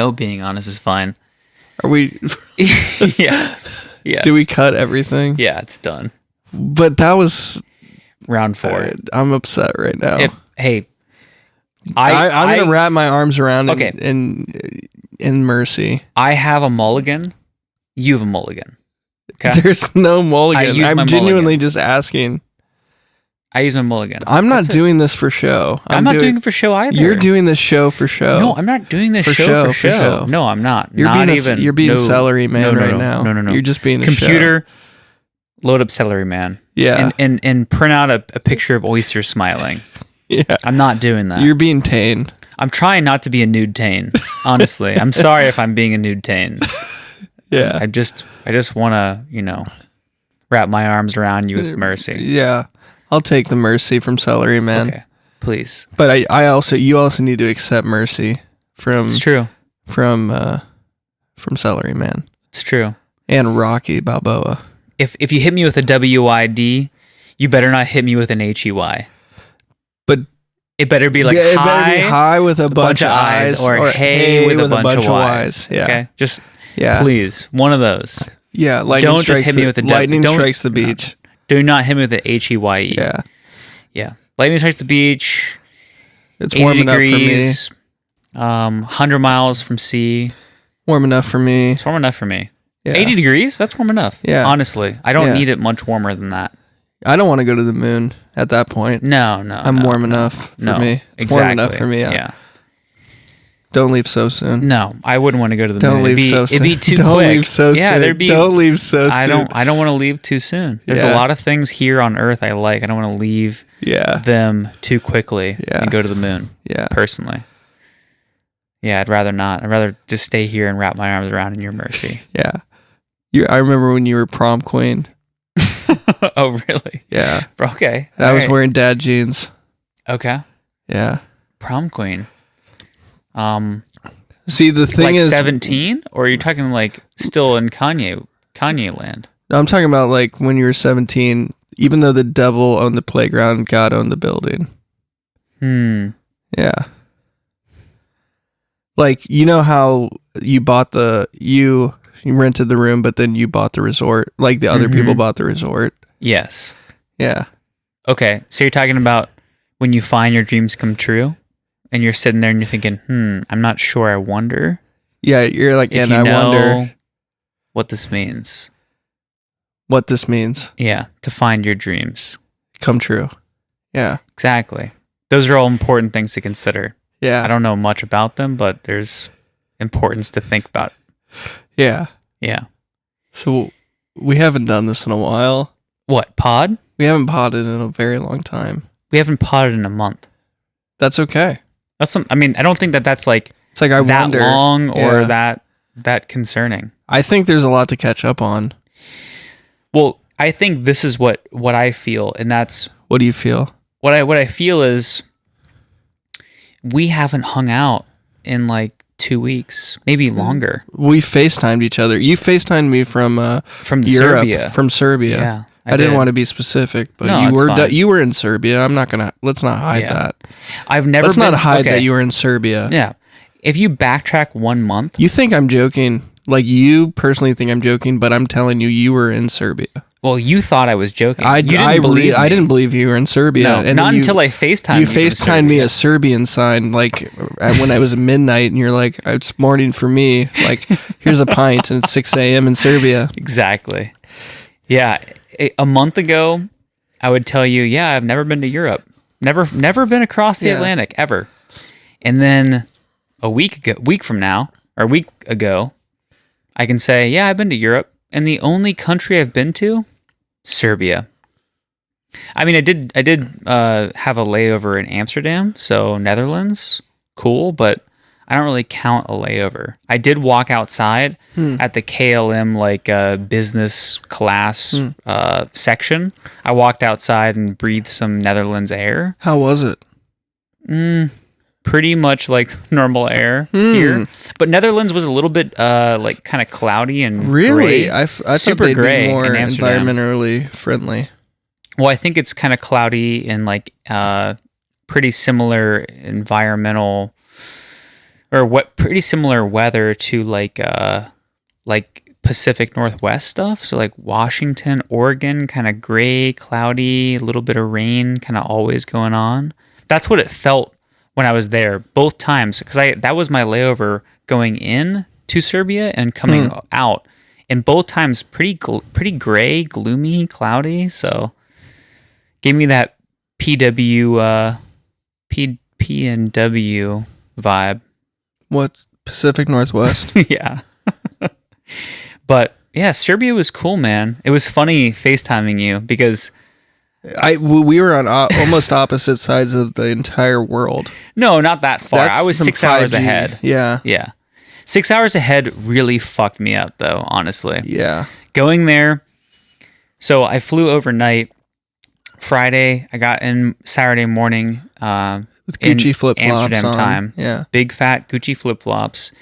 No, being honest is fine. Are we? Yes. Do we cut everything? Yeah, it's done. But that was round 4. I'm upset right now. I'm gonna wrap my arms around in mercy. I have a mulligan. You have a mulligan. Okay. There's no mulligan. I'm genuinely just asking. I use my mulligan. I'm not doing this for show. I'm not doing it for show either. You're doing this show for show. No, I'm not doing this show for show. No, I'm not. You're being celery man right now. No. You're just being a computer. Load up celery man. Yeah. And print out a picture of oyster smiling. Yeah. I'm not doing that. You're being tane. I'm trying not to be a nude tane. Honestly, I'm sorry if I'm being a nude tane. Yeah. I just want to, wrap my arms around you with mercy. Yeah. I'll take the mercy from celery man. Okay. Please. But you also need to accept mercy from It's true. From celery man. It's true. And Rocky Balboa. If you hit me with a WID, you better not hit me with an HEY. But it better be like it better be high with a bunch of eyes or hey with a bunch of Y's. Yeah. Okay. Just please, one of those. Yeah. Don't just hit me with a lightning strikes the beach. Do not hit me with an HEYE. Yeah. Yeah. Lightning strikes the beach. It's warm enough degrees, for me. 100 miles from sea. Warm enough for me. It's warm enough for me. Yeah. 80 degrees? That's warm enough. Yeah. Honestly. I don't need it much warmer than that. I don't want to go to the moon at that point. No. I'm warm enough for me. It's warm enough for me. Yeah. Don't leave so soon. No, I wouldn't want to go to the moon. Don't leave so soon. It'd be too don't quick. Leave so yeah, soon. Don't leave so soon. I don't want to leave too soon. There's a lot of things here on Earth I like. I don't want to leave them too quickly and go to the moon. Yeah. Personally. Yeah, I'd rather not. I'd rather just stay here and wrap my arms around in your mercy. Yeah. I remember when you were prom queen. Oh, really? Yeah. Okay. I was wearing dad jeans. Okay. Yeah. Prom queen. See, the thing is 17, or are you talking like still in Kanye land? No, I'm talking about like when you were 17, even though the devil owned the playground, God owned the building. Yeah. Like, you know how you bought you rented the room, but then you bought the resort, like the other people bought the resort. Yes. Yeah. Okay. So you're talking about when you find your dreams come true? And you're sitting there and you're thinking, I'm not sure. I wonder. Yeah, you're like, and I wonder what this means. What this means. Yeah, to find your dreams come true. Yeah. Exactly. Those are all important things to consider. Yeah. I don't know much about them, but there's importance to think about. Yeah. Yeah. So we haven't done this in a while. What, pod? We haven't podded in a very long time. We haven't podded in a month. That's okay. I don't think that's like it's like I that wonder, long or that concerning. I think there's a lot to catch up on. Well, I think this is what I feel, and that's what do you feel? What I feel is we haven't hung out in like 2 weeks, maybe longer. We FaceTimed each other. You FaceTimed me from Europe, Serbia. From Serbia. Yeah. I didn't want to be specific, but you were in Serbia. I'm not gonna. Let's not hide that. Let's not hide that you were in Serbia. Yeah. If you backtrack 1 month, you think I'm joking. Like you personally think I'm joking, but I'm telling you were in Serbia. Well, you thought I was joking. I didn't believe you were in Serbia. No, and not until I FaceTimed you. You FaceTimed me a Serbian sign, like when I was at midnight, and you're like, "It's morning for me. Like, here's a pint, and it's 6 a.m. in Serbia." Exactly. Yeah. A month ago, I would tell you, yeah, I've never been to Europe. Never been across the Atlantic, ever. And then a week ago, I can say, yeah, I've been to Europe. And the only country I've been to, Serbia. I mean, I did have a layover in Amsterdam, so Netherlands, cool, but I don't really count a layover. I did walk outside at the KLM business class section. I walked outside and breathed some Netherlands air. How was it? Pretty much like normal air here, but Netherlands was a little bit kind of cloudy and really. Gray. I thought they'd be more environmentally friendly. Well, I think it's kind of cloudy and pretty similar environmental. or what pretty similar weather to like Pacific Northwest stuff. So like Washington, Oregon, kind of gray, cloudy, a little bit of rain, kind of always going on. That's what it felt when I was there both times, because that was my layover going in to Serbia and coming out. And both times pretty gray, gloomy, cloudy. So gave me that PNW vibe. What, Pacific Northwest? Yeah. But yeah, Serbia was cool, man. It was funny FaceTiming you because we were on almost opposite sides of the entire world. No, not that far. That's I was some 6 hours 5G. ahead. Yeah. Yeah. 6 hours ahead really fucked me up though, honestly. Yeah. Going there. So I flew overnight Friday. I got in Saturday morning. With Gucci flip-flops Amsterdam on. time. Yeah. Big fat Gucci flip-flops.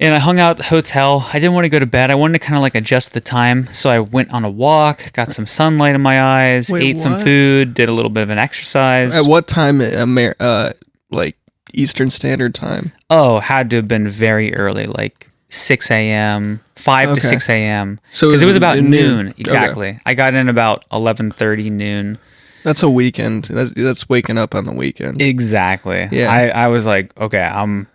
And I hung out at the hotel. I didn't want to go to bed. I wanted to kind of like adjust the time. So I went on a walk, got some sunlight in my eyes, ate some food, did a little bit of an exercise. At what time, like Eastern Standard Time? Oh, had to have been very early, like 6 a.m., 5 to 6 a.m. So because it was about noon. Okay. Exactly. I got in about 11:30 noon. That's a weekend. That's waking up on the weekend. Exactly. Yeah. I was like, okay, I'm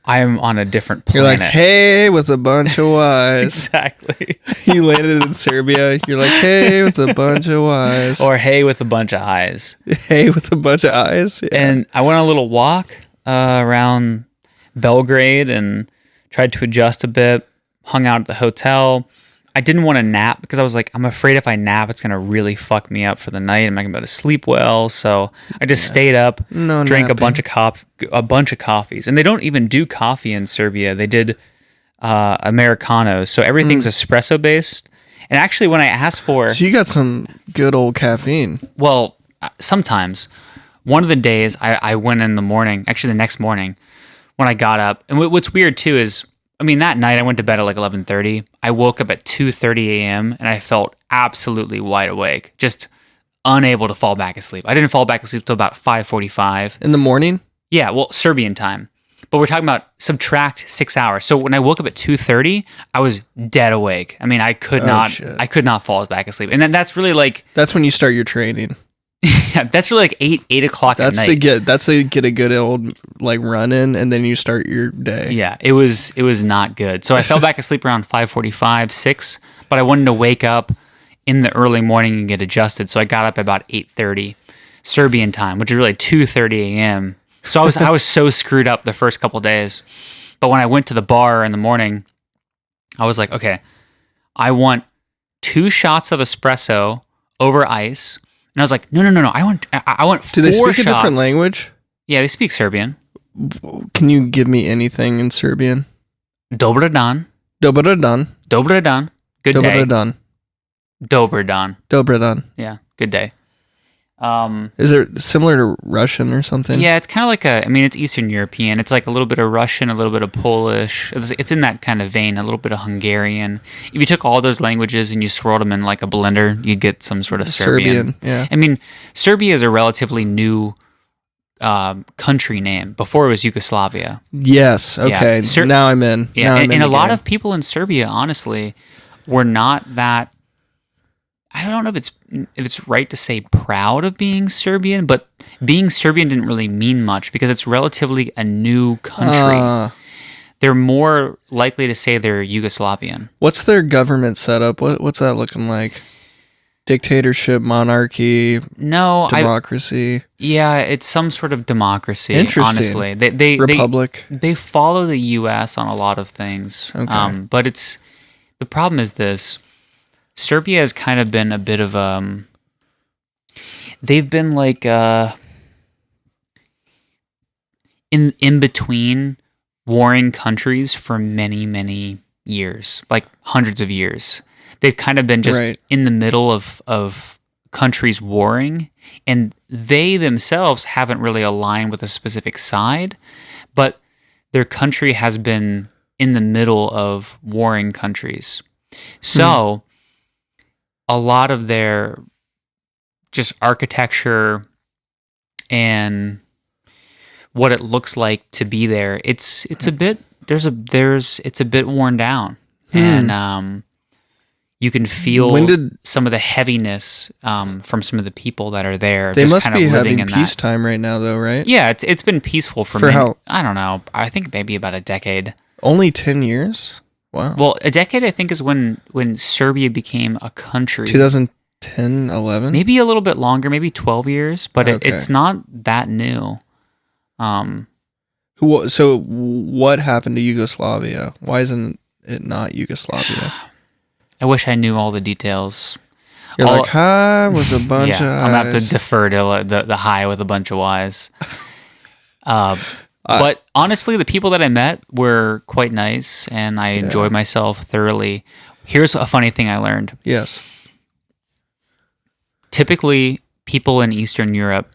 on a different planet. You're like, hey, with a bunch of Ys. Exactly. You landed in Serbia. You're like, hey, with a bunch of Ys. Or hey with a bunch of I's. Hey, with a bunch of I's. Yeah. And I went on a little walk around Belgrade and tried to adjust a bit, hung out at the hotel. I didn't want to nap because I was like, I'm afraid if I nap, it's going to really fuck me up for the night. I'm not going to be able to sleep well. So I just stayed up, drank a bunch of coffees. And they don't even do coffee in Serbia. They did Americanos. So everything's espresso based. And actually when I asked for... So you got some good old caffeine. Well, sometimes. One of the days I went in the morning, actually the next morning when I got up. And what's weird too is, I mean, that night I went to bed at like 11:30. I woke up at 2:30 a.m. and I felt absolutely wide awake, just unable to fall back asleep. I didn't fall back asleep till about 5:45. In the morning? Yeah, well, Serbian time. But we're talking about subtract 6 hours. So when I woke up at 2:30, I was dead awake. I mean, I could not fall back asleep. And then that's really like... That's when you start your training. Yeah, that's really like 8 o'clock at night. That's to get a good old like run in, and then you start your day. Yeah, it was not good. So I fell back asleep around 5:45, 6, but I wanted to wake up in the early morning and get adjusted. So I got up at about 8:30 Serbian time, which is really 2:30 a.m. So I was so screwed up the first couple days. But when I went to the bar in the morning, I was like, okay, I want 2 shots of espresso over ice. And I was like, no. I want 4 shots. Do they speak a different language? Yeah, they speak Serbian. Can you give me anything in Serbian? Dobar dan. Dobar dan. Dobar dan. Good day. Dobar dan. Dobar dan. Dobar dan. Yeah, good day. Is it similar to Russian or something? Yeah, it's kind of like it's Eastern European. It's like a little bit of Russian, a little bit of Polish. It's in that kind of vein, a little bit of Hungarian. If you took all those languages and you swirled them in like a blender, you'd get some sort of Serbian. Yeah. I mean, Serbia is a relatively new country name. Before it was Yugoslavia. Yes. Okay. Yeah. Now I'm in. Yeah, now I'm and in a lot game. of people in Serbia, honestly, were not that... I don't know if it's right to say proud of being Serbian, but being Serbian didn't really mean much because it's relatively a new country. They're more likely to say they're Yugoslavian. What's their government setup? What's that looking like? Dictatorship, monarchy, democracy? Yeah, it's some sort of democracy. Interesting. Honestly, they Republic. They follow the U.S. on a lot of things. Okay. But the problem is this. Serbia has kind of been a bit of they've been like in between warring countries for many years, like hundreds of years. They've kind of been just in the middle of countries warring, and they themselves haven't really aligned with a specific side, but their country has been in the middle of warring countries. So a lot of their just architecture and what it looks like to be there, it's a bit it's a bit worn down, and you can feel some of the heaviness from some of the people that are there. They just must kind be of living having in peacetime right now, though, right? Yeah, it's been peaceful for how? I don't know. I think maybe about a decade. Only 10 years? Wow. Well, a decade I think is when Serbia became a country. 2010, 11? Maybe a little bit longer, maybe 12 years, but it's not that new. So what happened to Yugoslavia? Why isn't it not Yugoslavia? I wish I knew all the details. You're like, hi with a bunch of eyes. I'm going to have to defer to the hi with a bunch of Y's. But honestly, the people that I met were quite nice, and I enjoyed myself thoroughly. Here's a funny thing I learned. Yes. Typically, people in Eastern Europe,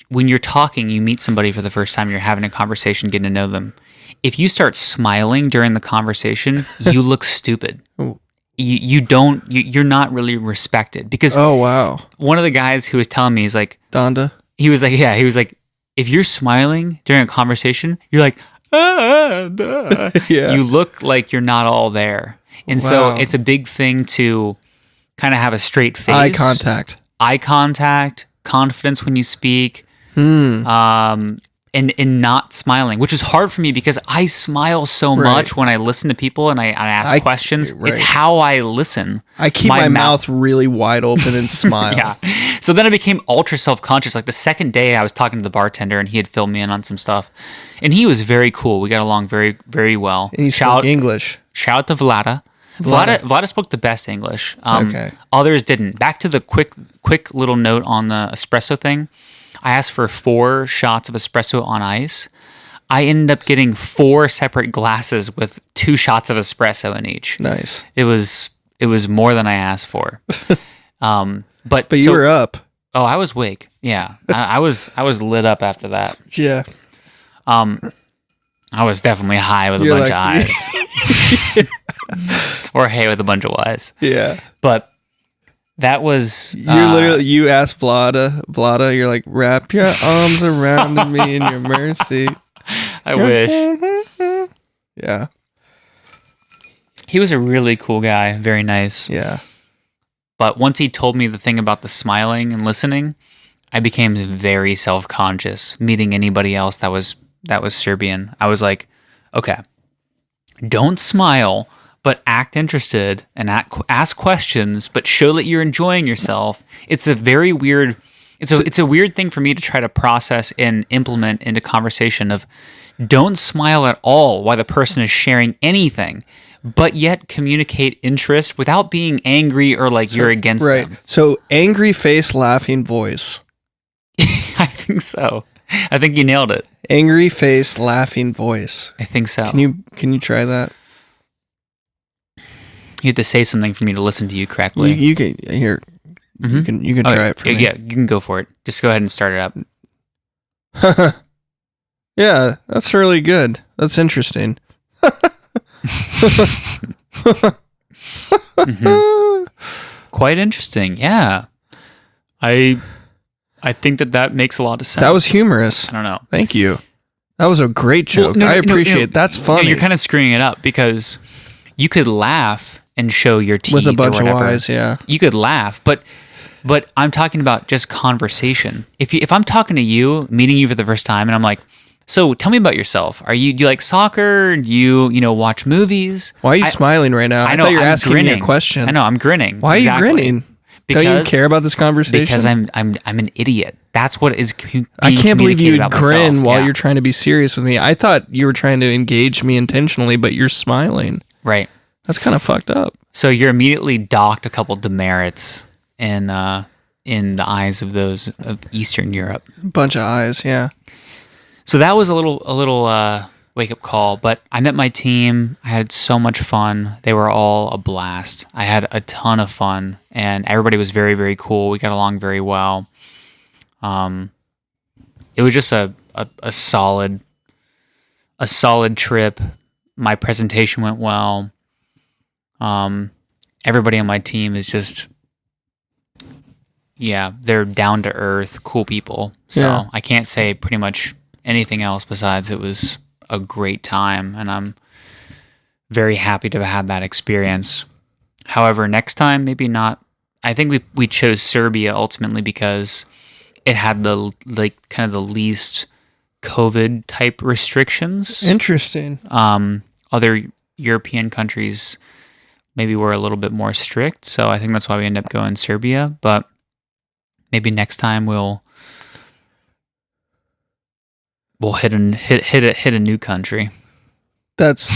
when you're talking, you meet somebody for the first time, you're having a conversation, getting to know them. If you start smiling during the conversation, you look stupid. You're not really respected, because one of the guys who was telling me, he's like, Donda? He was like, if you're smiling during a conversation, you're like, you look like you're not all there. And so it's a big thing to kind of have a straight face. Eye contact, confidence when you speak. And not smiling, which is hard for me because I smile so much when I listen to people and I ask questions. Right. It's how I listen. I keep my mouth really wide open and smile. Yeah. So then I became ultra self-conscious. Like the second day I was talking to the bartender and he had filled me in on some stuff. And he was very cool. We got along very, very well. And he spoke English. Shout out to Vlada. Vlada spoke the best English. Others didn't. Back to the quick little note on the espresso thing. I asked for 4 shots of espresso on ice. I ended up getting 4 separate glasses with 2 shots of espresso in each. Nice. It was more than I asked for. But you were up. Oh, I was awake. Yeah, I was lit up after that. Yeah. I was definitely high with a bunch of eyes, or hey with a bunch of Y's. Yeah. But that was you asked Vlada, you're like, wrap your arms around me in your mercy. I wish. Yeah. He was a really cool guy, very nice. Yeah. But once he told me the thing about the smiling and listening, I became very self-conscious meeting anybody else that was Serbian. I was like, okay, don't smile, but act interested and ask questions, but show that you're enjoying yourself. It's a very weird, it's a weird thing for me to try to process and implement into conversation of don't smile at all while the person is sharing anything, but yet communicate interest without being angry or like you're against them. So angry face, laughing voice. I think so. I think you nailed it. Angry face, laughing voice. I think so. Can you try that? You have to say something for me to listen to you correctly. You can here. Mm-hmm. You can try it for me. Yeah, you can go for it. Just go ahead and start it up. Yeah, that's really good. That's interesting. Quite interesting. Yeah, I think that makes a lot of sense. That was humorous. I don't know. Thank you. That was a great joke. I appreciate it. That's funny. You're kind of screwing it up because you could laugh and show your teeth with a bunch of Y's. Yeah, you could laugh, but I'm talking about just conversation. If I'm talking to you, meeting you for the first time, and I'm like, so tell me about yourself. Do you like soccer? Do you watch movies? Why are you smiling right now? I know, thought you were asking me a question. I know, I'm grinning. Why are you grinning? Don't you care about this conversation? Because I'm an idiot. That's what is. I can't believe you would grin while you're trying to be serious with me. I thought you were trying to engage me intentionally, but you're smiling. Right. That's kind of fucked up. So you're immediately docked a couple demerits in the eyes of those of Eastern Europe. Bunch of eyes, yeah. So that was a little wake up call. But I met my team. I had so much fun. They were all a blast. I had a ton of fun, and everybody was very, very cool. We got along very well. It was just a solid trip. My presentation went well. Everybody on my team is just, yeah, they're down to earth, cool people. So Yeah. I can't say pretty much anything else besides it was a great time, and I'm very happy to have had that experience. However, next time, maybe not. I think we chose Serbia ultimately because it had the kind of the least COVID type restrictions. Interesting. Other European countries maybe were a little bit more strict, so I think that's why we ended up going Serbia. But maybe next time we'll hit a new country. That's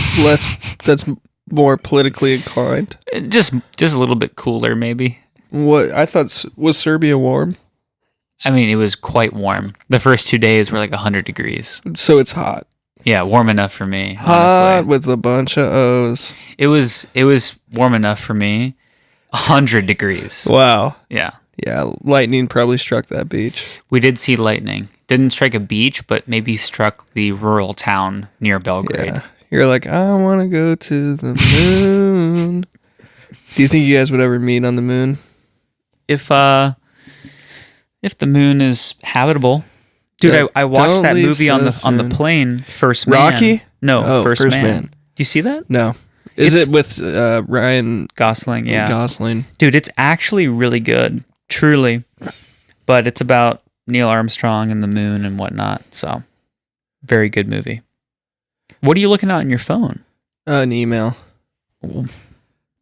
more politically inclined. Just a little bit cooler, maybe. What I thought was Serbia warm? I mean, it was quite warm. The first 2 days were like 100 degrees. So it's hot. Yeah, warm enough for me. Hot Honestly. with a bunch of O's. It was warm enough for me. 100 degrees. Wow. Yeah. Yeah, lightning probably struck that beach. We did see lightning. Didn't strike a beach, but maybe struck the rural town near Belgrade. Yeah. You're like, I want to go to the moon. Do you think you guys would ever meet on the moon? If the moon is habitable. Dude, Yeah, I watched don't that leave movie on so the soon. plane, First Man. Rocky? No, Oh, First First Man. Man. Do you see that? No. Is It's- it with Ryan Gosling, yeah. Gosling? Dude, it's actually really good. Truly. But it's about Neil Armstrong and the moon and whatnot. So, very good movie. What are you looking at on your phone? An email.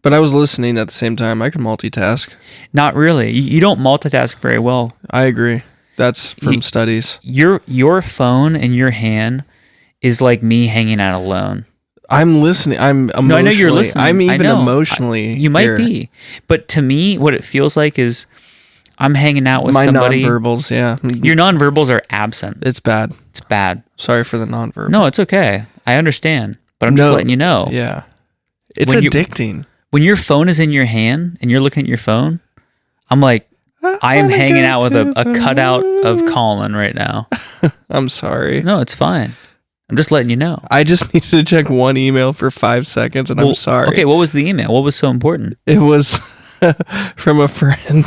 But I was listening at the same time. I can multitask. Not really. You don't multitask very well. I agree. That's from studies. Your phone in your hand is like me hanging out alone. I'm listening. I'm emotionally. No, I know you're listening. I'm I even know. emotionally. You might here. be. But to me, what it feels like is I'm hanging out with My somebody. nonverbals, yeah. Your nonverbals are absent. It's bad. It's bad. Sorry for the nonverbal. No, it's okay. I understand. But I'm just letting you know. Yeah. It's When you- addicting. When your phone is in your hand and you're looking at your phone, I'm like, I am wanna hanging go out with to a the cutout of Colin right now. I'm sorry. No, it's fine. I'm just letting you know. I just needed to check one email for 5 seconds, and Well, I'm sorry. Okay, what was the email? What was so important? It was from a friend.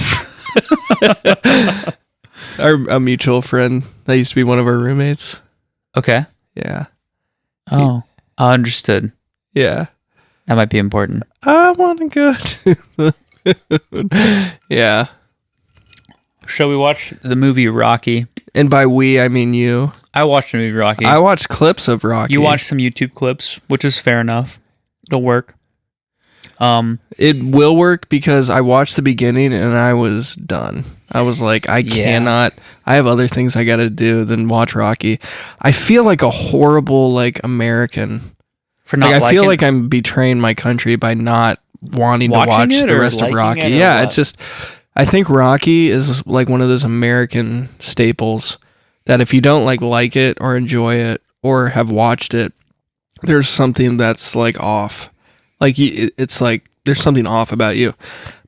A mutual friend that used to be one of our roommates. Okay. Yeah. Oh, understood. Yeah. That might be important. I want to go to the moon. Yeah. Shall we watch the movie Rocky? And by we, I mean you. I watched the movie Rocky. I watched clips of Rocky. You watched some YouTube clips, which is fair enough. It'll work. It will work because I watched the beginning and I was done. I was like, I cannot. I have other things I got to do than watch Rocky. I feel like a horrible American. For not I feel liking- like I'm betraying my country by not wanting to Watching watch it the or rest of liking Rocky. it or Yeah, what? it's just I think Rocky is like one of those American staples that if you don't like it or enjoy it or have watched it, there's something that's like off. Like it's like there's something off about you.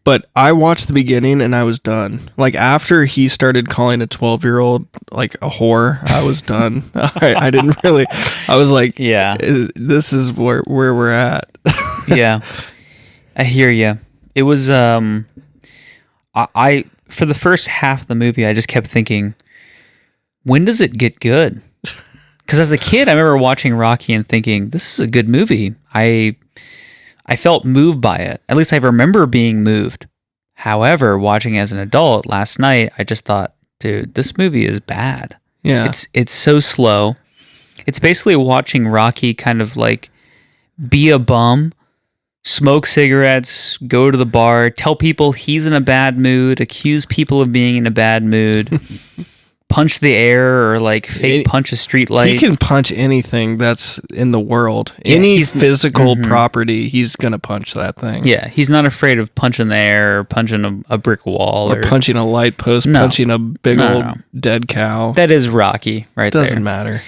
But I watched the beginning and I was done. Like after he started calling a 12-year-old like a whore, I was done. I didn't really. I was like, Yeah. this is where we're at. Yeah. I hear you. It was I for the first half of the movie I just kept thinking, when does it get good? Because as a kid I remember watching Rocky and thinking, this is a good movie. I felt moved by it. At least I remember being moved. However, watching as an adult last night, I just thought, dude, this movie is bad. Yeah. It's so slow. It's basically watching Rocky kind of like be a bum, smoke cigarettes, go to the bar, tell people he's in a bad mood, accuse people of being in a bad mood, punch the air or like fake punch a street light. He can punch anything that's in the world. Yeah, Any he's- physical property, he's going to punch that thing. Yeah, he's not afraid of punching the air or punching a brick wall Or punching a light post, No. punching a big No, old no. dead cow. That is Rocky right there. Doesn't matter.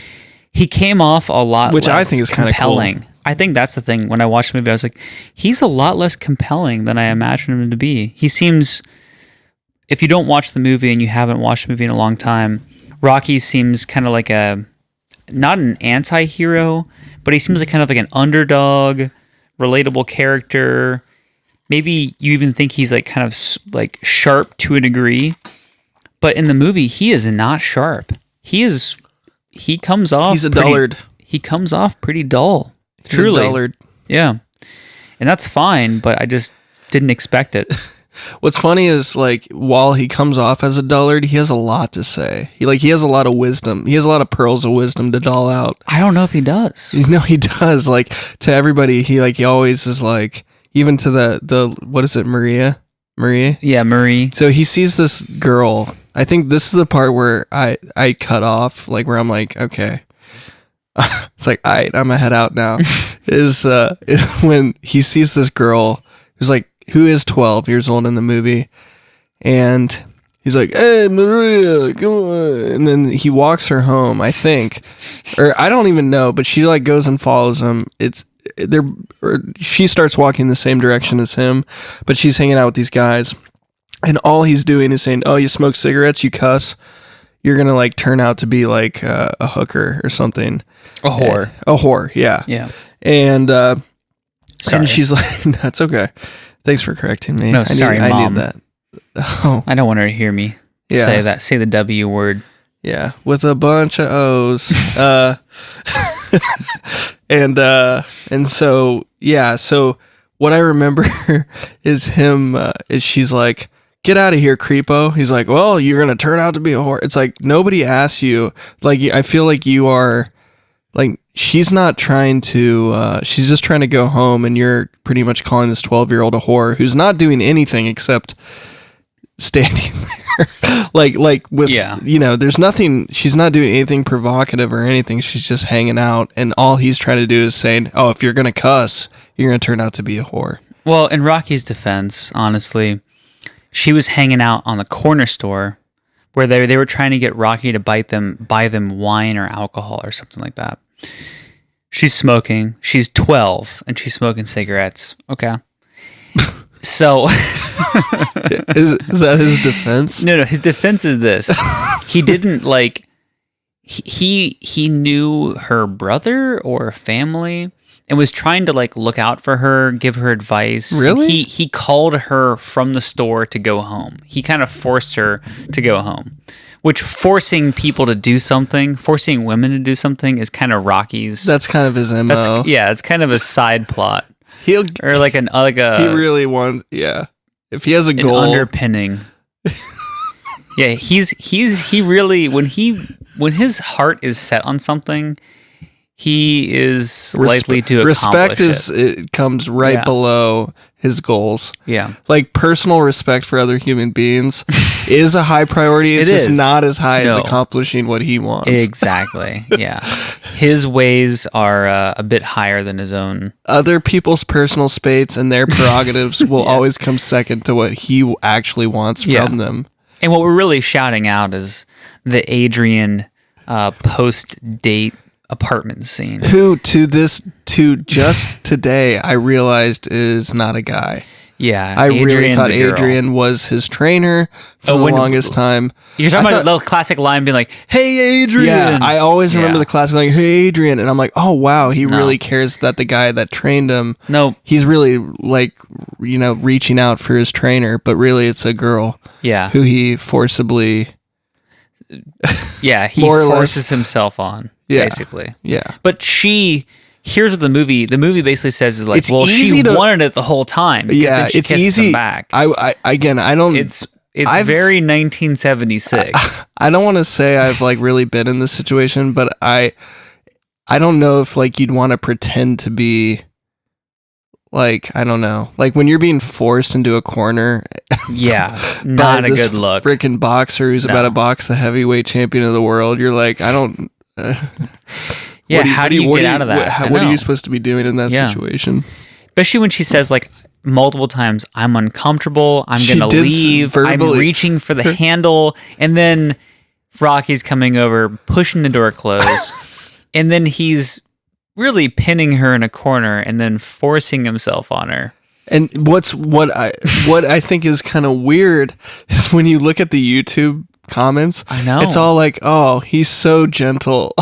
He came off a lot Which I less think is kinda cool. compelling. I think that's the thing. When I watched the movie, I was like, he's a lot less compelling than I imagined him to be. He seems, if you don't watch the movie and you haven't watched the movie in a long time, Rocky seems kind of like not an anti-hero, but he seems like kind of like an underdog, relatable character, maybe you even think he's like kind of like sharp to a degree, but in the movie he is not sharp. He comes off. He's a dullard. He comes off pretty dull. He's Truly, a dullard. Yeah, and that's fine. But I just didn't expect it. What's funny is like while he comes off as a dullard, he has a lot to say. He has a lot of wisdom. He has a lot of pearls of wisdom to doll out. I don't know if he does. You know, he does. Like to everybody, he always is like, even to the what is it, Maria? Yeah, Marie. So he sees this girl. I think this is the part where I cut off, like where I'm like, okay. It's like, all right, I'm gonna head out now. is when he sees this girl who is 12 years old in the movie, and he's like, hey, Maria, come on. And then he walks her home, I think. Or I don't even know, but she like goes and follows him. She starts walking the same direction as him, but she's hanging out with these guys. And all he's doing is saying, oh, you smoke cigarettes, you cuss, you're going to like turn out to be like a hooker or something. A whore. A whore, yeah. Yeah. And Sorry. and she's like, that's okay. Thanks for correcting me. No, sorry, Mom. I need that. Oh, I don't want her to hear me say that. Say the W word. yeah, with a bunch of O's. And so, yeah, so what I remember is him, is she's like, get out of here, creepo. He's like, well, you're going to turn out to be a whore. It's like, nobody asks you. Like, I feel like you are, like, she's not trying to, she's just trying to go home, and you're pretty much calling this 12-year-old a whore who's not doing anything except standing there. like with, you know, there's nothing, she's not doing anything provocative or anything. She's just hanging out, and all he's trying to do is saying, oh, if you're going to cuss, you're going to turn out to be a whore. Well, in Rocky's defense, honestly, she was hanging out on the corner store where they were trying to get Rocky to buy them wine or alcohol or something like that. She's smoking. She's 12 and she's smoking cigarettes. Okay. So is that his defense? No, his defense is this. He didn't like he knew her brother or family and was trying to like look out for her, give her advice. Really? He called her from the store to go home. He kind of forced her to go home. Which forcing people to do something, forcing women to do something is kind of Rocky's. That's kind of his MO. It's kind of a side plot. He really wants, yeah. If he has a goal, underpinning. Yeah, he really when his heart is set on something, he is likely to accomplish it comes right below his goals. Yeah. Like personal respect for other human beings is a high priority. It's just not as high as accomplishing what he wants. Exactly. Yeah. His ways are a bit higher than his own. Other people's personal spates and their prerogatives will always come second to what he actually wants from them. And what we're really shouting out is the Adrian post-date apartment scene. Who to just today I realized is not a guy. Yeah, I really thought Adrian was his trainer for the longest time. You're talking about the classic line being like, "Hey, Adrian." Yeah, I always remember the classic like, "Hey, Adrian," and I'm like, "Oh wow, he really cares that the guy that trained him." No, he's really like, you know, reaching out for his trainer, but really it's a girl. Yeah, who he forcibly. Yeah, he forces himself on. Yeah. Basically. Yeah. But here's what the movie basically says is like, she wanted it the whole time. Yeah, it's easy. Him back. It's very 1976. I don't want to say I've like really been in this situation, but I don't know if like you'd want to pretend to be like, I don't know, like when you're being forced into a corner. Yeah, not a good look. Freaking boxer who's about to box the heavyweight champion of the world. You're like, I don't. Yeah, how do you get out of that? What are you supposed to be doing in that situation? Especially when she says like multiple times, "I'm uncomfortable. I'm going to leave. I'm reaching for the handle," and then Rocky's coming over, pushing the door closed, and then he's really pinning her in a corner and then forcing himself on her. And what I think is kind of weird is when you look at the YouTube comments. I know it's all like, "Oh, he's so gentle."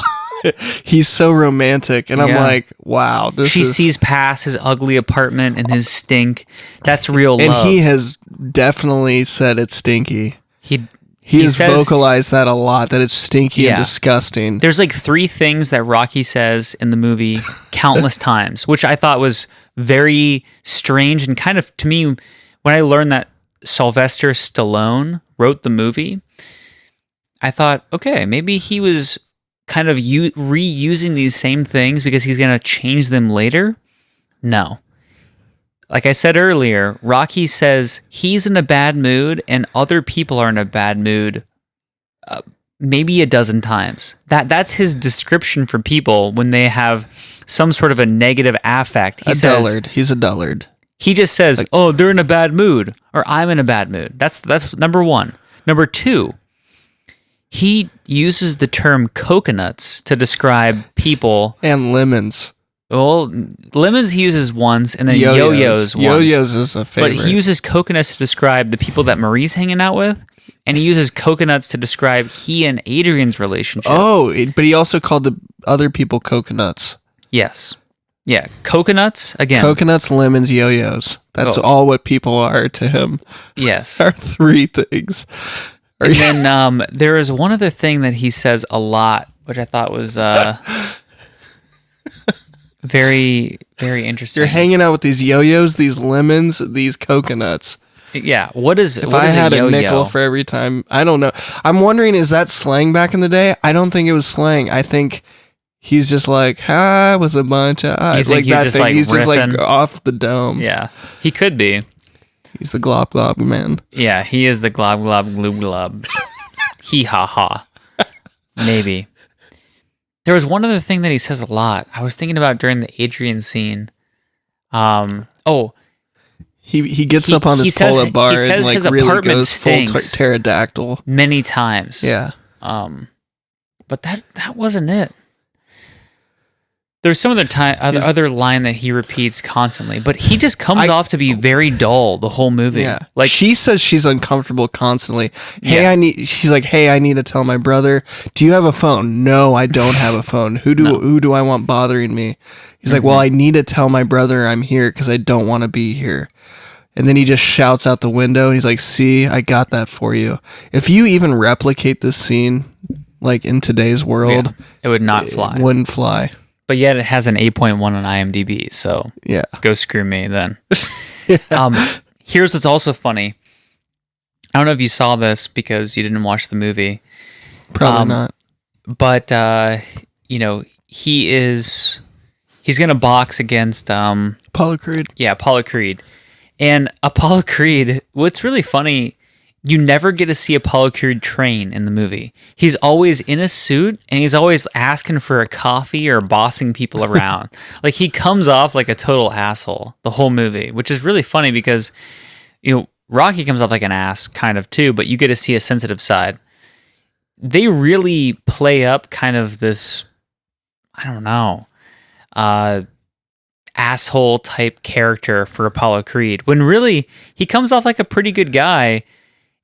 He's so romantic, and I'm like, wow. She sees past his ugly apartment and his stink. That's real love. And he has definitely said it's stinky. He has says, vocalized that a lot, that it's stinky and disgusting. There's like 3 things that Rocky says in the movie countless times, which I thought was very strange and kind of, to me, when I learned that Sylvester Stallone wrote the movie, I thought, okay, maybe he was kind of reusing these same things because he's going to change them later. No. Like I said earlier, Rocky says he's in a bad mood and other people are in a bad mood maybe a dozen times. That's his description for people when they have some sort of a negative affect. Dullard. He's a dullard. He just says, oh, they're in a bad mood, or I'm in a bad mood. That's number 1. Number 2, he uses the term coconuts to describe people. And lemons. Well, lemons he uses once, and then yo-yos once. Yo-yos is a favorite. But he uses coconuts to describe the people that Marie's hanging out with, and he uses coconuts to describe he and Adrian's relationship. Oh, but he also called the other people coconuts. Yes. Yeah, coconuts, again. Coconuts, lemons, yo-yos. That's all what people are to him. Yes. Are 3 things. And then there is one other thing that he says a lot, which I thought was... very, very interesting. You're hanging out with these yo-yos, these lemons, these coconuts. Yeah. If I had a nickel for every time, I don't know. I'm wondering, is that slang back in the day? I don't think it was slang. I think he's just like, hi, with a bunch of eyes. Like that thing. He's just like off the dome. Yeah. He could be. He's the glob glob man. Yeah, he is the glob glob gloob glob. He ha ha. Maybe. There was one other thing that he says a lot. I was thinking about during the Adrian scene. He gets up on his pull-up bar and like really goes full pterodactyl many times. Yeah. But that wasn't it. There's some other line that he repeats constantly, but he just comes off to be very dull the whole movie. Yeah. Like she says she's uncomfortable constantly. She's like, hey, I need to tell my brother. Do you have a phone? No, I don't have a phone. Who do I want bothering me? He's like, well, I need to tell my brother I'm here because I don't want to be here. And then he just shouts out the window and he's like, see, I got that for you. If you even replicate this scene like in today's world, it would not fly. It wouldn't fly. But yet it has an 8.1 on IMDb, so yeah, go screw me then. Here's what's also funny. I don't know if you saw this because you didn't watch the movie. Probably not. But he's gonna box against Apollo Creed. Yeah, Apollo Creed. And Apollo Creed, what's really funny, you never get to see Apollo Creed train in the movie. He's always in a suit and he's always asking for a coffee or bossing people around. Like he comes off like a total asshole the whole movie, which is really funny because Rocky comes off like an ass kind of too, but you get to see a sensitive side. They really play up kind of this, I don't know, asshole type character for Apollo Creed when really he comes off like a pretty good guy.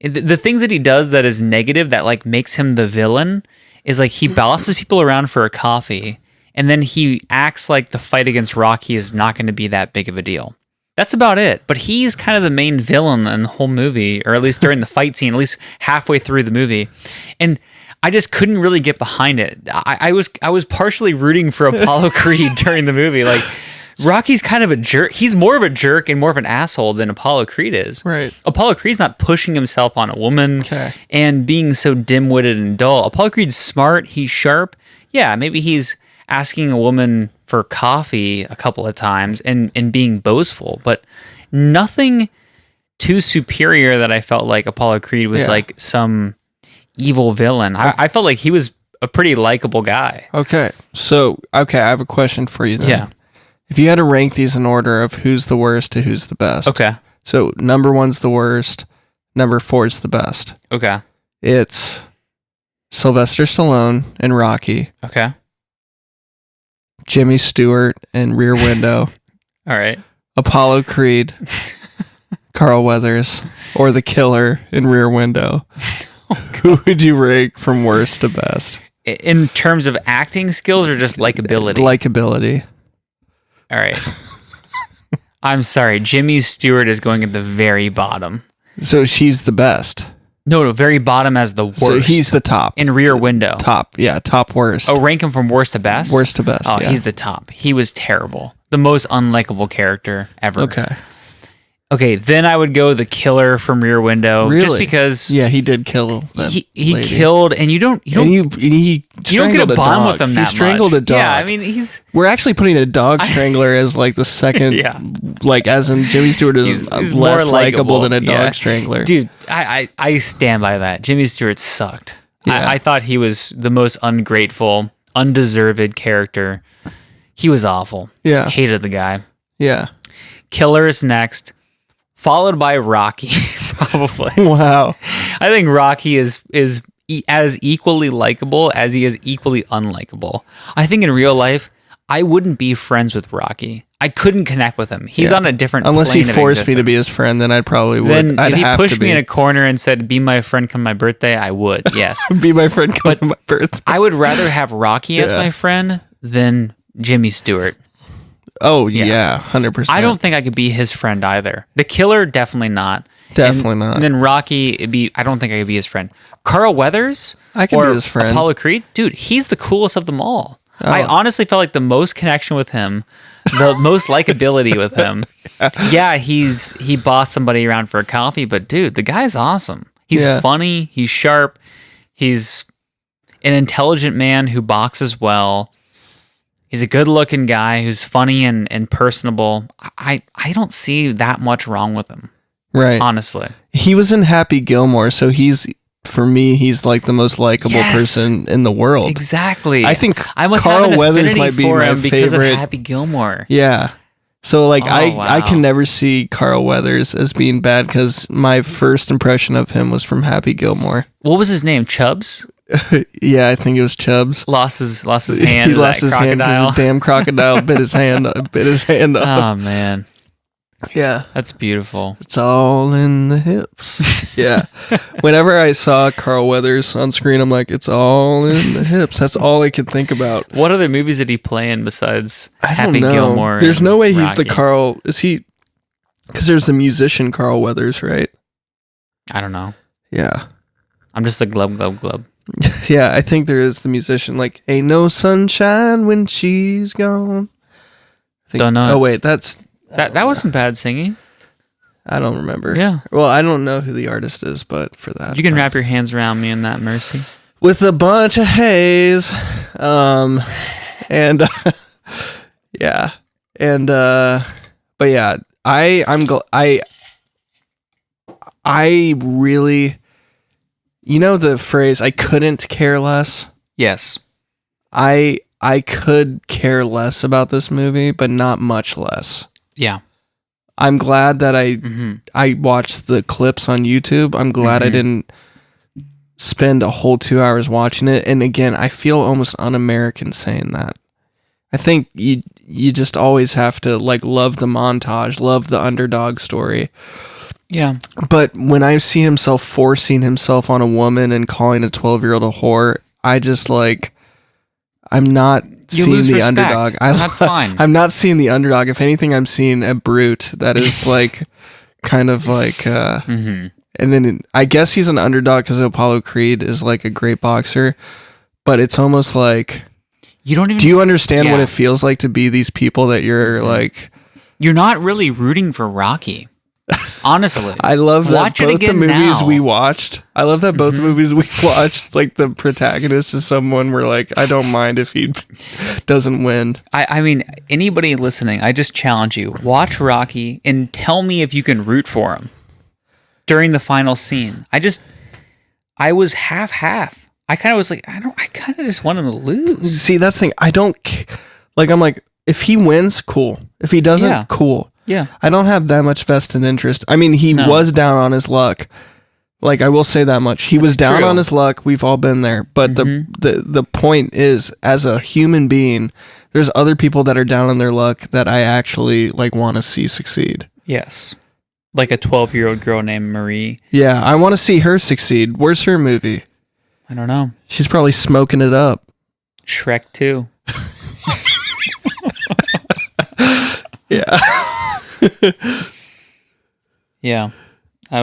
The things that he does that is negative that like makes him the villain is like he bosses people around for a coffee and then he acts like the fight against Rocky is not going to be that big of a deal. That's about it. But he's kind of the main villain in the whole movie, or at least during the fight scene, at least halfway through the movie. And I just couldn't really get behind it. I was partially rooting for Apollo Creed during the movie. Like Rocky's kind of a jerk. He's more of a jerk and more of an asshole than Apollo Creed is. Right. Apollo Creed's not pushing himself on a woman and being so dim-witted and dull. Apollo Creed's smart. He's sharp. Yeah, maybe he's asking a woman for coffee a couple of times and being boastful, but nothing too superior that I felt like Apollo Creed was like some evil villain. I felt like he was a pretty likable guy. Okay. So, I have a question for you then. Yeah. If you had to rank these in order of who's the worst to who's the best. Okay. So number 1's the worst. Number 4's the best. Okay. It's Sylvester Stallone and Rocky. Okay. Jimmy Stewart and Rear Window. All right. Apollo Creed. Carl Weathers. Or the Killer in Rear Window. Who would you rank from worst to best? In terms of acting skills or just likability? Likability. All right. I'm sorry. Jimmy Stewart is going at the very bottom. So she's the best. No, very bottom as the worst. So he's the top. In Rear Window. Top worst. Oh, rank him from worst to best? Worst to best, Oh, yeah. he's the top. He was terrible. The most unlikable character ever. Okay, then I would go the killer from Rear Window. Really? Just because... Yeah, he did kill that he lady. killed, and you don't he you don't get a bond with him that much. He strangled a dog. Yeah, I mean, We're actually putting a dog strangler as like the second, like as in Jimmy Stewart is he's less more likable than a dog yeah. strangler. Dude, I stand by that. Jimmy Stewart sucked. Yeah. I thought he was the most ungrateful, undeserved character. He was awful. Yeah. Hated the guy. Yeah. Killer is next, followed by Rocky, probably. Wow. I think Rocky is as equally likable as he is equally unlikable. I think in real life, I wouldn't be friends with Rocky. I couldn't connect with him. He's on a different Unless plane he of forced me to be existence. his friend, then I probably would. Then I'd if he have pushed to me be. in a corner and said, "Be my friend, come my birthday," I would. Yes, Be my friend, come to my birthday. I would rather have Rocky as my friend than Jimmy Stewart. Oh yeah, 100%. I don't think I could be his friend either. The Killer, definitely not. Definitely not. And then Rocky, I don't think I could be his friend. Carl Weathers, I can be his friend. Apollo Creed, dude, he's the coolest of them all. Oh. I honestly felt like the most connection with him, the most likability with him. Yeah, he bossed somebody around for a coffee, but dude, the guy's awesome. He's funny. He's sharp. He's an intelligent man who boxes well. He's a good-looking guy who's funny and personable. I don't see that much wrong with him. Right. Honestly. He was in Happy Gilmore, so for me, he's like the most likable person in the world. Exactly. I think I must Carl have an Weathers affinity might be for my him because favorite. of Happy Gilmore. Yeah. So like I wow. can never see Carl Weathers as being bad because my first impression of him was from Happy Gilmore. What was his name? Chubbs? Yeah, I think it was Chubbs. Lost his hand. He to lost that his hand crocodile. because a damn crocodile bit his hand off. Oh man, Yeah. that's beautiful. It's all in the hips. Yeah. Whenever I saw Carl Weathers on screen, I'm like, it's all in the hips. That's all I could think about. What other movies did he play in besides I Happy don't know. Gilmore? There's and no way he's the Rocky? Carl. Is he? Because there's the musician Carl Weathers, right? I don't know. Yeah. I'm just the glub. Yeah, I think there is the musician. Like, ain't no sunshine when she's gone. I think, Don't know. Oh, wait, that wasn't bad singing. I don't remember. Yeah. Well, I don't know who the artist is, but for that. You can wrap your hands around me in that mercy. With a bunch of haze. And yeah. And but yeah, I really, you know the phrase I couldn't care less? Yes. I could care less about this movie, but not much less. Yeah. I'm glad that I watched the clips on YouTube. I'm glad I didn't spend a whole 2 hours watching it. And again, I feel almost un-American saying that. I think you just always have to like love the montage, love the underdog story. Yeah. But when I see himself forcing himself on a woman and calling a 12-year-old a whore, I just like, I'm not seeing lose the respect. underdog. That's fine. I'm not seeing the underdog. If anything, I'm seeing a brute that is like kind of like, and then I guess he's an underdog because Apollo Creed is like a great boxer, but it's almost like, You don't even. do you understand what it feels like to be these people that you're like? You're not really rooting for Rocky. Honestly, I love that Watch it both the again movies now. we watched. I love that both the movies we watched, like the protagonist is someone we're like, I don't mind if he doesn't win. I mean, anybody listening, I just challenge you: watch Rocky and tell me if you can root for him during the final scene. I was half. I kind of was like, I kind of just want him to lose. See, that's the thing. I don't like. I'm like, if he wins, cool. If he doesn't, cool. Yeah. I don't have that much vested interest. I mean, he was down on his luck. Like, I will say that much. He was down on his luck. We've all been there. But the point is, as a human being, there's other people that are down on their luck that I actually like want to see succeed. Yes. Like a 12-year-old girl named Marie. Yeah, I want to see her succeed. Where's her movie? I don't know. She's probably smoking it up. Shrek 2. Yeah. Yeah. I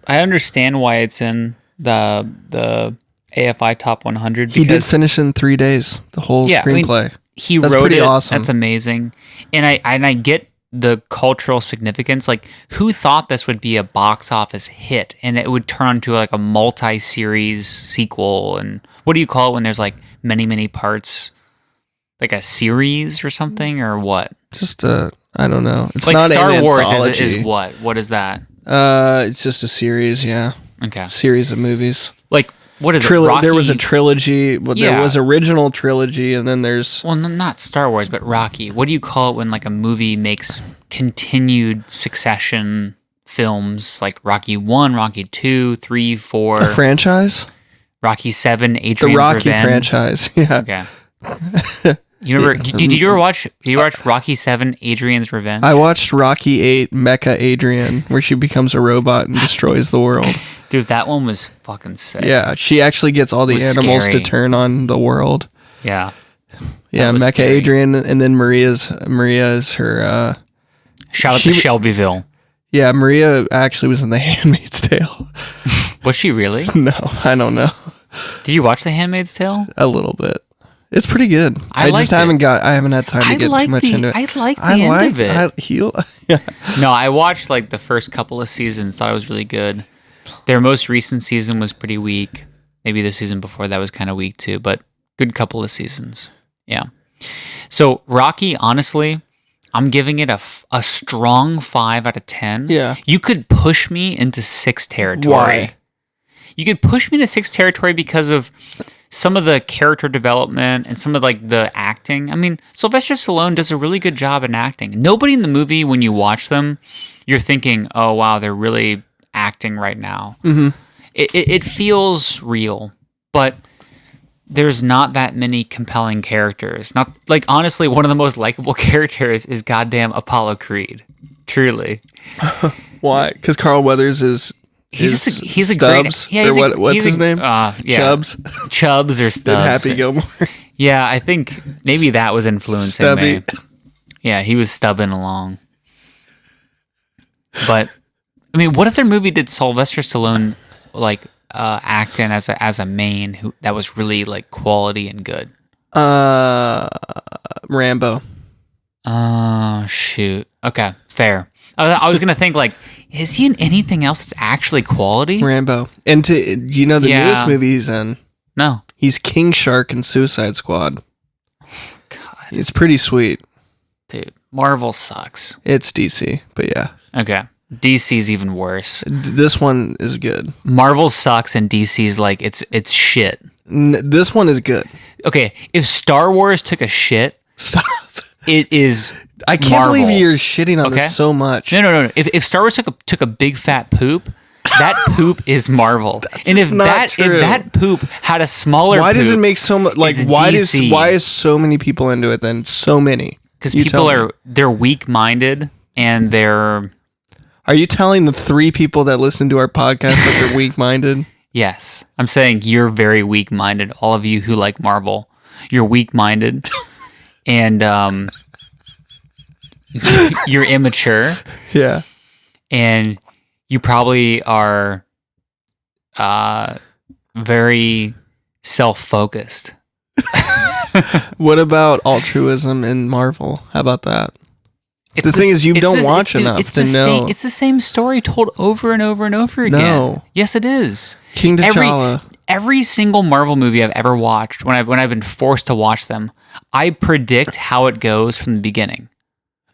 understand why it's in the AFI Top 100. He did finish in 3 days, the whole screenplay. He That's wrote pretty it. awesome. That's amazing. And I get the cultural significance. Like, who thought this would be a box office hit and it would turn into like a multi-series sequel? And what do you call it when there's like many, many parts? Like a series or something, or what? Just I don't know. It's like not Star an Wars anthology. is what? What is that? It's just a series, yeah. Okay. Series of movies. Like, what is it? Rocky? There was a trilogy, but there was original trilogy, and then there's... Well, not Star Wars, but Rocky. What do you call it when like a movie makes continued succession films, like Rocky 1, Rocky 2, 3, 4... A franchise? Rocky 7, Adrian's The Rocky Revenge. franchise, yeah. Okay. You remember? Did you ever watch? Did you watch Rocky 7, Adrian's Revenge? I watched Rocky 8, Mecha Adrian, where she becomes a robot and destroys the world. Dude, that one was fucking sick. Yeah, she actually gets all the animals scary. to turn on the world. Yeah. Yeah, Mecha scary. Adrian, and then Maria is her. Shout out to Shelbyville. Yeah, Maria actually was in The Handmaid's Tale. Was she really? No, I don't know. Did you watch The Handmaid's Tale? A little bit. It's pretty good. I haven't had time to get too much into it. I like the end of it. Yeah. No, I watched like the first couple of seasons. Thought it was really good. Their most recent season was pretty weak. Maybe the season before that was kind of weak too, but good couple of seasons. Yeah. So Rocky, honestly, I'm giving it a strong 5 out of 10. Yeah. You could push me into 6 territory. Why? You could push me to 6 territory because of some of the character development and some of like the acting. I mean, Sylvester Stallone does a really good job in acting. Nobody in the movie, when you watch them, you're thinking, "Oh wow, they're really acting right now." Mm-hmm. It feels real, but there's not that many compelling characters. Not like, honestly, one of the most likable characters is goddamn Apollo Creed. Truly. Why? Because Carl Weathers is. He's a Stubbs? great. Yeah, what's his name? Yeah. Chubbs or Stubbs. Then Happy Gilmore. Yeah, I think maybe that was influencing Stubby. me. Yeah, he was stubbing along. But I mean, what other movie did Sylvester Stallone like act in as a main that was really like quality and good? Rambo. Oh shoot. Okay, fair. I was gonna think like, is he in anything else that's actually quality? Rambo. And do you know the newest movie he's in? No. He's King Shark in Suicide Squad. God. It's pretty sweet. Dude, Marvel sucks. It's DC, but yeah. Okay. DC's even worse. This one is good. Marvel sucks and DC's like it's shit. This one is good. Okay, if Star Wars took a shit, Stop. It is. I can't Marvel. believe you're shitting on this so much. No. If Star Wars took a big fat poop, that poop is Marvel. And if that poop had a smaller why does poop, it make so much like why is so many people into it then? So many. Because people they're weak-minded and they're. Are you telling the 3 people that listen to our podcast that they're weak-minded? Yes. I'm saying you're very weak-minded. All of you who like Marvel. You're weak-minded. And you're immature. Yeah. And you probably are very self-focused. What about altruism in Marvel? How about that? The thing is, you don't watch enough to know. It's the same story told over and over and over again. No. Yes, it is. King T'Challa. Every single Marvel movie I've ever watched, when I've been forced to watch them, I predict how it goes from the beginning.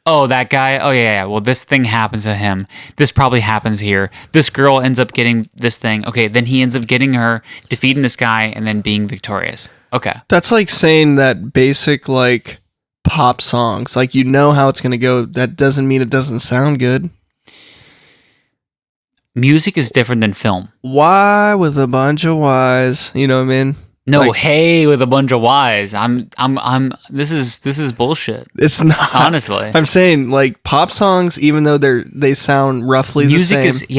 Oh, that guy. Oh, yeah. Well, this thing happens to him. This probably happens here. This girl ends up getting this thing. Okay, then he ends up getting her, defeating this guy, and then being victorious. Okay. That's like saying that basic, like, pop songs. Like, you know how it's going to go. That doesn't mean it doesn't sound good. Music is different than film. Why with a bunch of whys? You know what I mean? No, like, hey, with a bunch of whys. This is bullshit. It's not. Honestly. I'm saying like pop songs, even though they sound roughly music the same. Music is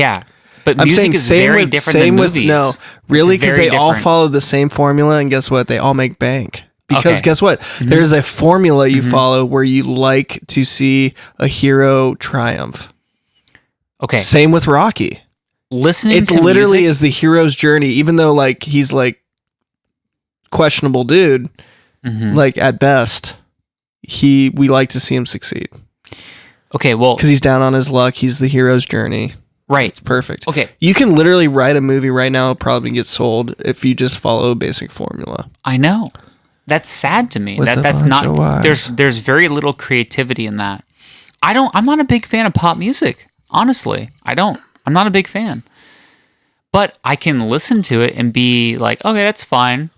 But I'm music saying is very different than movies. No, really, It's because very they all different. follow the same formula, and guess what? They all make bank. Because Okay. guess what? There's a formula you follow where you like to see a hero triumph. Okay. Same with Rocky. Listening It to literally music, is the hero's journey, even though like he's like questionable dude, like at best, we like to see him succeed. Okay, well, Because he's down on his luck. He's the hero's journey. right. It's perfect. Okay. You can literally write a movie right now, it'll probably get sold if you just follow a basic formula. I know. That's sad to me. With a That's bunch not of wives. there's very little creativity in that. I'm not a big fan of pop music. Honestly. I'm not a big fan. But I can listen to it and be like, okay, that's fine.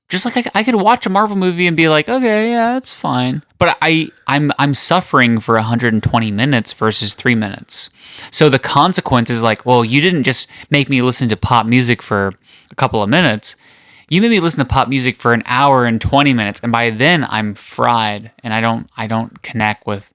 Just like I could watch a Marvel movie and be like, okay, yeah, that's fine. But I'm suffering for 120 minutes versus 3 minutes. So the consequence is like, well, you didn't just make me listen to pop music for a couple of minutes. You made me listen to pop music for an hour and 20 minutes, and by then I'm fried, and I don't connect with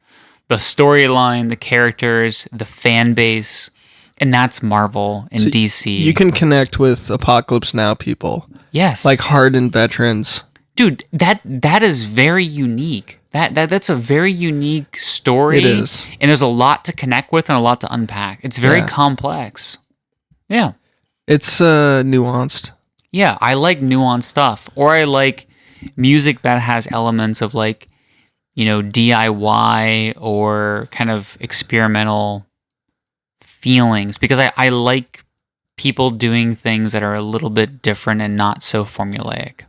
the storyline, the characters, the fan base, and that's Marvel and DC. You can connect with Apocalypse Now people. Yes, Like hardened veterans. dude, that is very unique. That's a very unique story. It is. And there's a lot to connect with and a lot to unpack. It's very complex. Yeah. It's nuanced. Yeah, I like nuanced stuff. Or I like music that has elements of like, DIY or kind of experimental feelings, because I like people doing things that are a little bit different and not so formulaic.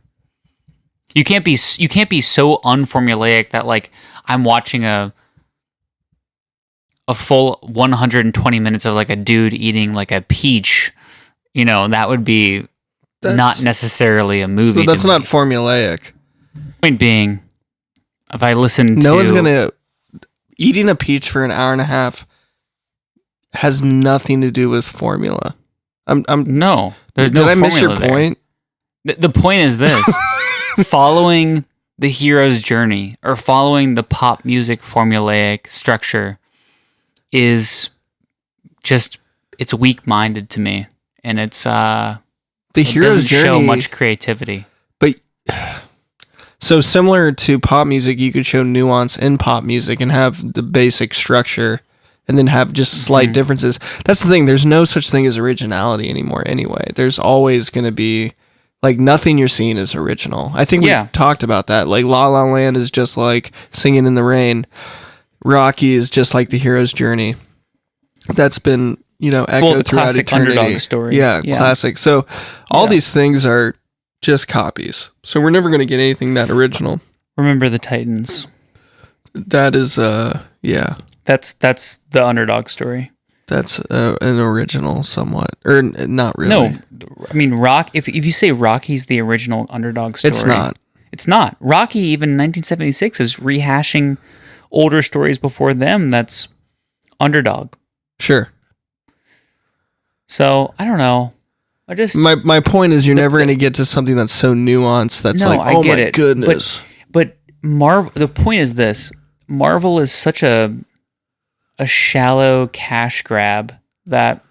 You can't be so unformulaic that like I'm watching a full 120 minutes of like a dude eating like a peach. That would be not necessarily a movie. Well, that's to not me. formulaic. Point being, if I listen to No one's gonna eating a peach for an hour and a half has nothing to do with formula. no, there's Did no I miss your formula there. point? The point is this: following the hero's journey or following the pop music formulaic structure is just it's weak-minded to me, and it's The it hero's doesn't journey. show much creativity. But so similar to pop music, you could show nuance in pop music and have the basic structure and then have just slight differences. That's the thing. There's no such thing as originality anymore anyway. There's always going to be like nothing you're seeing is original. I think we've talked about that. Like La La Land is just like Singing in the Rain. Rocky is just like the hero's journey. That's been, echoed the throughout classic eternity. underdog story. Yeah, classic. So all these things are just copies. So we're never going to get anything that original. Remember the Titans. That is, That's the underdog story. that's an original somewhat. Or not really. No, I mean If you say Rocky's the original underdog story, It's not. It's not. Rocky, even in 1976, is rehashing older stories before them. That's underdog. Sure. So I don't know. I just My point is you're never going to get to something that's so nuanced that's No, like, I oh get my it. goodness. But Marvel. The point is this: Marvel is such a shallow cash grab that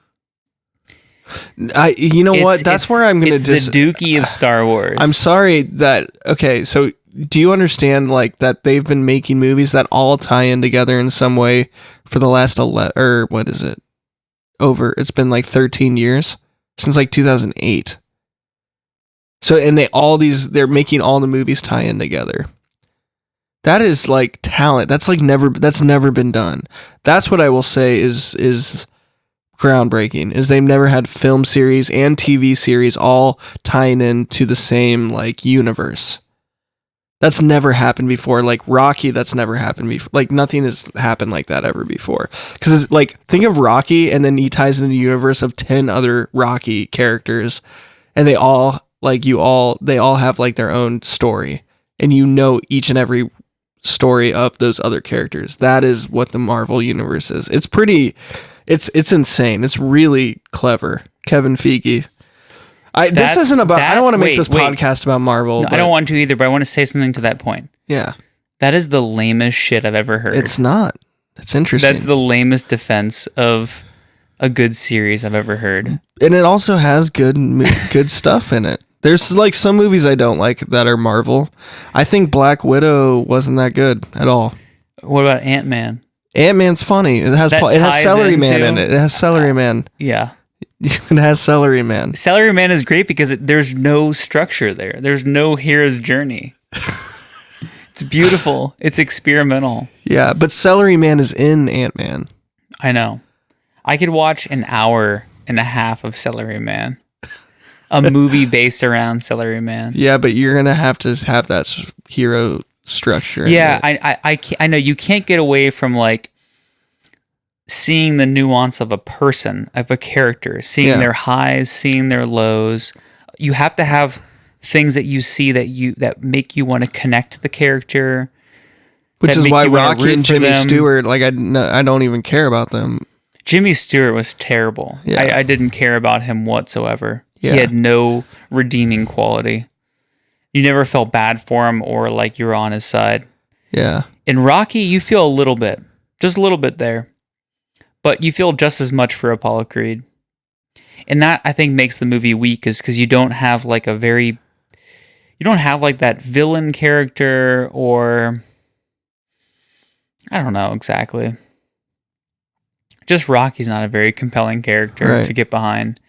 You know what? That's where I'm going to the Dookie of Star Wars. I'm sorry that, okay, so do you understand like that they've been making movies that all tie in together in some way for the last 11, or what is it? It's been like 13 years since like 2008. So, and they're making all the movies tie in together. That is like talent. That's never been done. That's what I will say is groundbreaking, is they've never had film series and TV series all tying into the same like universe. That's never happened before. Like Rocky, that's never happened before. Like nothing has happened like that ever before. Because it's like, think of Rocky and then he ties into the universe of 10 other Rocky characters, and they all have like their own story, and each and every story of those other characters. That is what the Marvel universe is. It's insane. It's really clever. Kevin Feige. I don't want to make this podcast about Marvel. No, I don't want to either, but I want to say something to that point. Yeah. That is the lamest shit I've ever heard. It's not. That's interesting. That's the lamest defense of a good series I've ever heard. And it also has good stuff in it. There's like some movies I don't like that are Marvel. I think Black Widow wasn't that good at all. What about Ant-Man? Ant-Man's funny. It has Celery Man in it. It has Celery Man. Yeah. It has Celery Man. Celery Man is great because there's no structure there. There's no hero's journey. It's beautiful. It's experimental. Yeah, but Celery Man is in Ant-Man. I know. I could watch an hour and a half of Celery Man. A movie based around Celery Man. Yeah, but you're going to have that hero structure. Yeah, I know. You can't get away from like seeing the nuance of a person, of a character, seeing their highs, seeing their lows. You have to have things that you see that make you want to connect to the character. Which is why Rocky and Jimmy Stewart, like I don't even care about them. Jimmy Stewart was terrible. Yeah. I didn't care about him whatsoever. Yeah. He had no redeeming quality. You never felt bad for him or like you were on his side. Yeah. In Rocky, you feel a little bit, just a little bit there. But you feel just as much for Apollo Creed. And that, I think, makes the movie weak, is because you don't have like that villain character, or I don't know exactly. Just Rocky's not a very compelling character to get behind.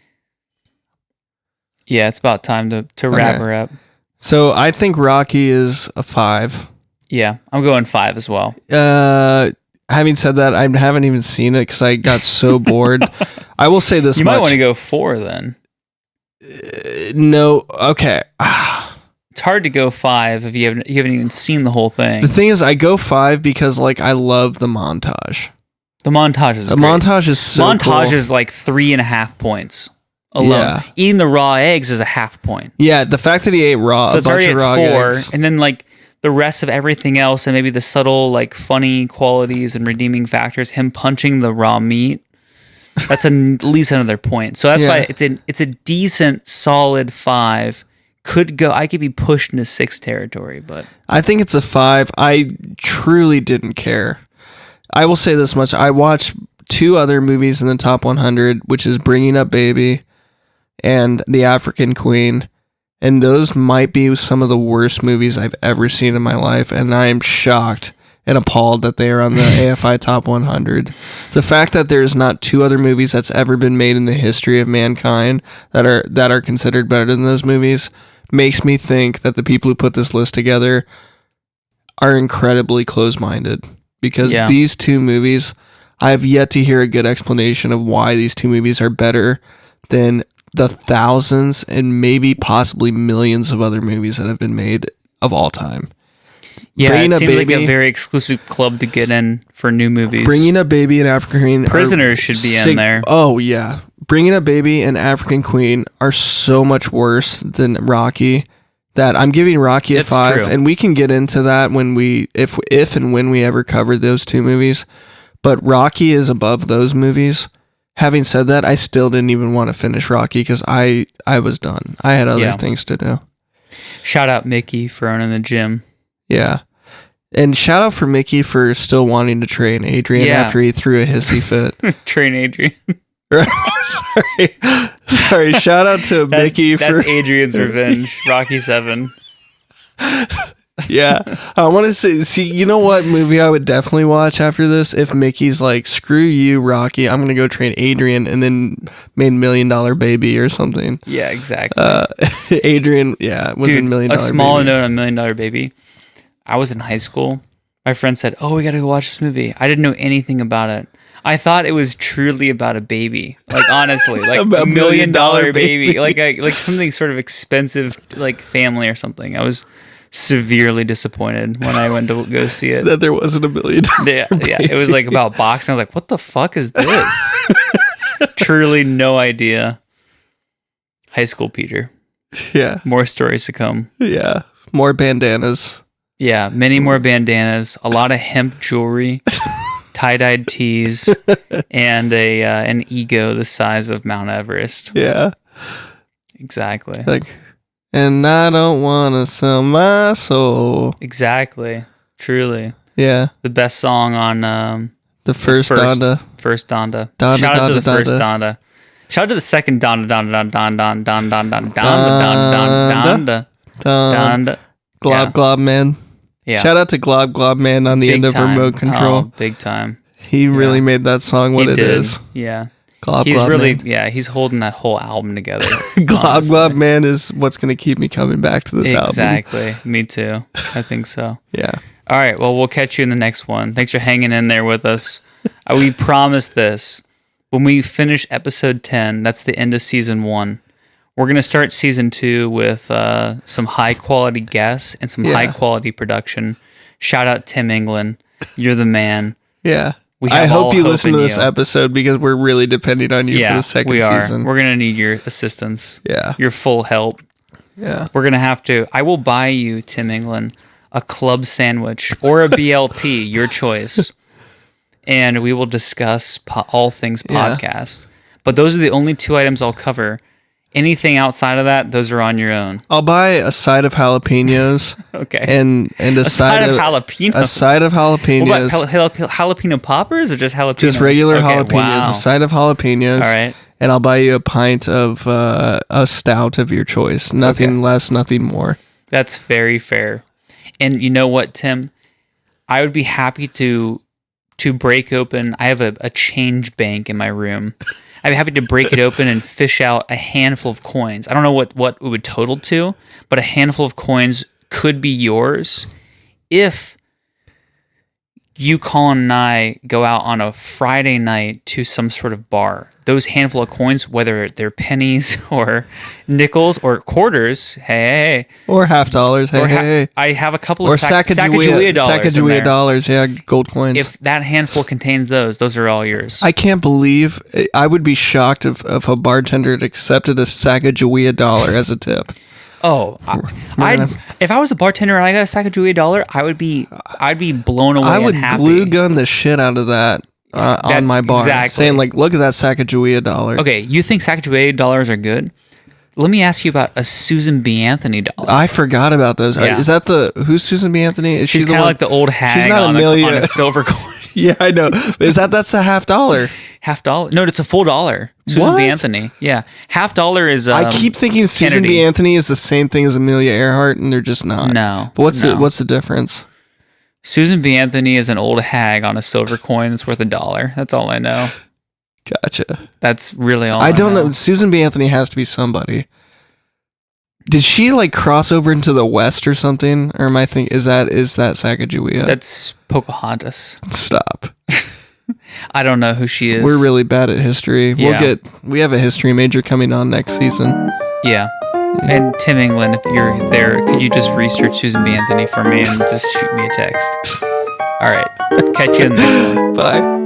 Yeah, it's about time to wrap her up. So I think Rocky is a 5. Yeah, I'm going 5 as well. Having said that, I haven't even seen it because I got so bored. I will say this You might want to go 4 then. No, okay. It's hard to go 5 if you haven't even seen the whole thing. The thing is, I go 5 because like I love the montage. The montage is great. Montage is so montage cool. is like 3.5 points alone. Yeah. Eating the raw eggs is a half point. Yeah, the fact that he ate raw, so it's a bunch already of raw at 4, eggs. And then like the rest of everything else, and maybe the subtle like funny qualities and redeeming factors, him punching the raw meat, that's at least another point. So that's why it's a decent solid 5. I could be pushed into 6 territory, but I think it's a 5. I truly didn't care. I will say this much: I watched 2 other movies in the top 100, which is Bringing Up Baby and The African Queen. And those might be some of the worst movies I've ever seen in my life. And I am shocked and appalled that they are on the AFI Top 100. The fact that there's not 2 other movies that's ever been made in the history of mankind that are considered better than those movies makes me think that the people who put this list together are incredibly close-minded. Because these 2 movies, I have yet to hear a good explanation of why these 2 movies are better than the thousands and maybe possibly millions of other movies that have been made of all time. Yeah, it seems like a very exclusive club to get in for new movies. Bringing Up Baby and African Queen. Prisoners should be in there. Oh, yeah. Bringing Up Baby and African Queen are so much worse than Rocky that I'm giving Rocky a 5. True. And we can get into that when if and when we ever cover those 2 movies. But Rocky is above those movies. Having said that, I still didn't even want to finish Rocky because I was done. I had other things to do. Shout out Mickey for owning the gym. Yeah. And shout out for Mickey for still wanting to train Adrian after he threw a hissy fit. Train Adrian. Sorry. Shout out to Mickey for... That's Adrian's revenge. Rocky 7. Yeah, I want to see, you know what movie I would definitely watch after this? If Mickey's like, screw you, Rocky, I'm going to go train Adrian, and then made $1 Million Baby or something. Yeah, exactly. Adrian, was in $1 Million Baby. A small note on $1 Million Baby. I was in high school. My friend said, we got to go watch this movie. I didn't know anything about it. I thought it was truly about a baby. Like, honestly, like $1 Million Baby. Like something sort of expensive, like family or something. I was severely disappointed when I went to go see it. That there wasn't $1 million. Yeah, it was like about boxing. I was like, what the fuck is this? Truly no idea. High school Peter. Yeah. More stories to come. Yeah. More bandanas. Yeah, many more bandanas. A lot of hemp jewelry. Tie-dyed tees. And an ego the size of Mount Everest. Yeah. Exactly. And I don't want to sell my soul. Exactly. Truly. Yeah. The best song on The first Donda. First Donda. Donda, Shout out to Donda, the first Donda. Donda. Shout out to the second Donda, Donda, Donda, Donda, Donda, Donda, Donda, Donda, Donda. Glob Glob Man. Yeah. Shout out to Glob Glob Man on the end of remote control. Oh, big time. He really made that song what it is. Yeah. Glob He's Glob really, Man. he's holding that whole album together. Glob Glob Man is what's going to keep me coming back to this album. Exactly. Me too. I think so. Yeah. All right. Well, we'll catch you in the next one. Thanks for hanging in there with us. We promise this. When we finish episode 10, that's the end of season 1. We're going to start season 2 with some high quality guests and some high quality production. Shout out Tim England. You're the man. Yeah. I hope you listen to this episode because we're really depending on you for the second season. We're going to need your assistance. Yeah. Your full help. Yeah. We're going to have to. I will buy you, Tim England, a club sandwich or a BLT, your choice. And we will discuss all things podcast. But those are the only 2 items I'll cover. Anything outside of that, those are on your own. I'll buy a side of jalapenos. Okay. And a side of jalapenos. A side of jalapenos. What about jalapeno poppers or just jalapenos? Just regular jalapenos. Wow. A side of jalapenos. All right. And I'll buy you a pint of a stout of your choice. Nothing less, nothing more. That's very fair. And you know what, Tim? I would be happy to break open. I have a change bank in my room. I'd be happy to break it open and fish out a handful of coins. I don't know what it would total to, but a handful of coins could be yours if you, Colin, and I go out on a Friday night to some sort of bar. Those handful of coins, whether they're pennies or nickels or quarters, hey. Or $50, hey. I have a couple or of Sacagawea dollars. Sacagawea dollars, yeah, gold coins. If that handful contains those are all yours. I can't believe, I would be shocked if a bartender had accepted a Sacagawea dollar as a tip. Oh, if I was a bartender and I got a Sacagawea dollar, I'd be blown away. I would and happy. glue gun the shit out of that on my bar, saying like, "Look at that Sacagawea dollar." Okay, you think Sacagawea dollars are good? Let me ask you about a Susan B. Anthony dollar. I forgot about those. Yeah. Is that who's Susan B. Anthony? Is she's kind of like the old hag she's not on a silver coin. Yeah, I know. That's a $50. $50? No, it's a full dollar. Susan B. Anthony. Yeah. $50 is I keep thinking Susan B. Anthony is the same thing as Amelia Earhart, and they're just not. No. But what's the difference? Susan B. Anthony is an old hag on a silver coin that's worth $1. That's all I know. Gotcha. That's really all I don't know. Susan B. Anthony has to be somebody. Did she like cross over into the West or something? Or am I thinking is that Sacagawea? That's Pocahontas. Stop. I don't know who she is. We're really bad at history. Yeah. We have a history major coming on next season. Yeah. And Tim England, if you're there, could you just research Susan B. Anthony for me and just shoot me a text? All right. Catch you in the next one. Bye.